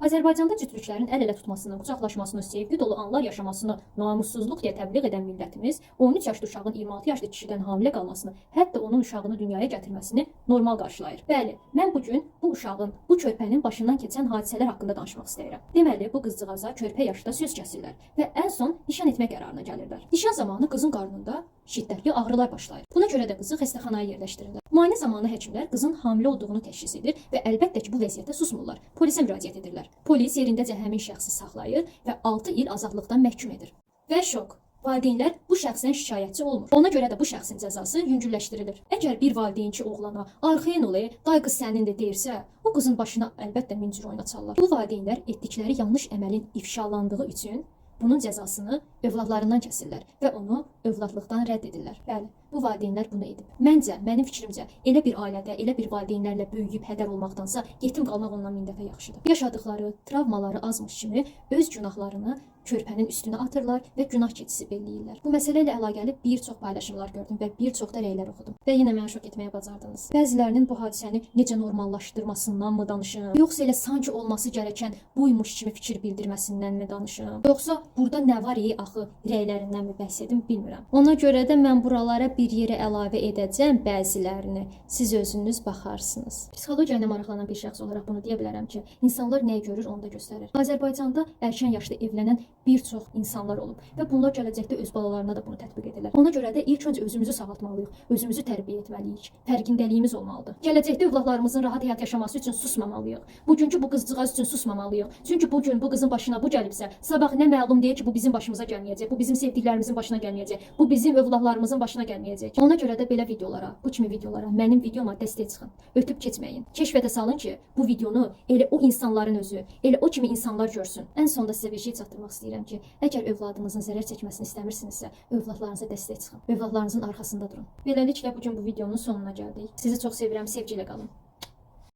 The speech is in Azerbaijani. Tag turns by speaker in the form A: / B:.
A: Azərbaycanda cütlüklərin əl-ələ tutmasını, qucaqlaşmasını, sevgi dolu anlar yaşamasını namussuzluq deyə təbliğ edən millətimiz 13 yaşlı uşağın 26 yaşlı kişidən hamilə qalmasını, hətta onun uşağını dünyaya gətirməsini normal qarşılayır. Bəli, mən bu gün bu uşağın, bu körpənin başından keçən hadisələr haqqında danışmaq istəyirəm. Deməli, bu qızcığaza körpə yaşda söz kəsirlər və ən son nişan etmək qərarına gəlirlər. Nişan zamanı qızın qarnında şiddətli ağrılar başlayır. Buna görə də qızı xəstəxanaya yerləşdirirlər. Müayinə zamanı həkimlər qızın hamilə olduğunu təşxis edir və əlbəttə ki, bu vəziyyətdə susmurlar. Polisə müraciət edirlər. Polis yerindəcə həmin şəxsi saxlayır və 6 il azadlıqdan məhkum edir. Və şok. Valideynlər bu şəxsdən şikayətçi olmur. Ona görə də bu şəxsin cəzası yüngülləşdirilir. Əgər bir valideynçi oğlana "Arxayın ol, day qız sənindir" deyirsə, o qızın başına əlbəttə min cür oyuna çalırlar. Bu valideynlər etdikləri yanlış əməlin ifşalandığı üçün bunun cəzasını övladlarından kəsirlər və onu övladlıqdan rədd edirlər. Bəli, bu valideynlər bunu edib. Məncə, mənim fikrimcə, elə bir ailədə, elə bir valideynlərlə böyüyüb hədər olmaqdansa, yetim qalmaq ondan min dəfə yaxşıdır. Yaşadıkları travmaları azmış kimi öz günahlarını körpənin üstünə atırlar və günah keçisi belləyirlər. Bu məsələ ilə əlaqəli bir çox paylaşımlar gördüm və bir çox da rəylər oxudum. Və yenə məni şok etməyə bacardınız. Bəzilərinin bu hadisəni necə normallaşdırmasından mı danışım? Yoxsa elə sanki olması gərəkən buymuş kimi fikir bildirməsindən mi danışım? Yoxsa burada nə var axı rəylərindən mi bəhs edim bilmirəm. Ona görə də mən buralara bir yerə əlavə edəcəm bəzilərini. Siz özünüz baxarsınız. Psixologiya ilə maraqlanan bir şəxs olaraq bunu deyə bilərəm ki, insanlar nəyi görür, onu da göstərir. Azərbaycanda erkən yaşda evlənən bir çox insanlar olub və bunlar gələcəkdə öz balalarına da bunu tətbiq edirlər. Ona görə də ilk öncə özümüzü sağaltmalıyıq, özümüzü tərbiyə etməliyik. Fərqindəliyimiz olmalıdır. Gələcəkdə övladlarımızın rahat həyat yaşaması üçün susmamalıyıq. Bugünkü bu qızcığaz üçün susmamalıyıq. Çünki bu gün bu qızın başına bu gəlibsə, sabah nə məlum deyir ki, bu bizim başımıza gəlməyəcək, bu bizim sevdiklərimizin başına gəlməyəcək, bu bizim övladlarımızın başına gəlməyəcək. Ona görə də belə videolara, bu kimi videolara, mənim videoma dəstək çıxın. Ötüb keçməyin. Keşfətə salın ki, bu videonu elə o insanların özü, elə o kimi insanlar görsün. Ən sonda sizə bir şey çatdırmaq istəyirəm ki, əgər övladınızın zərər çəkməsini istəmirsinizsə, övladlarınıza dəstək çıxın. Övladlarınızın arxasında durun. Beləliklə, bugün bu videonun sonuna gəldik. Sizi çox sevirəm, sevgi ilə qalın.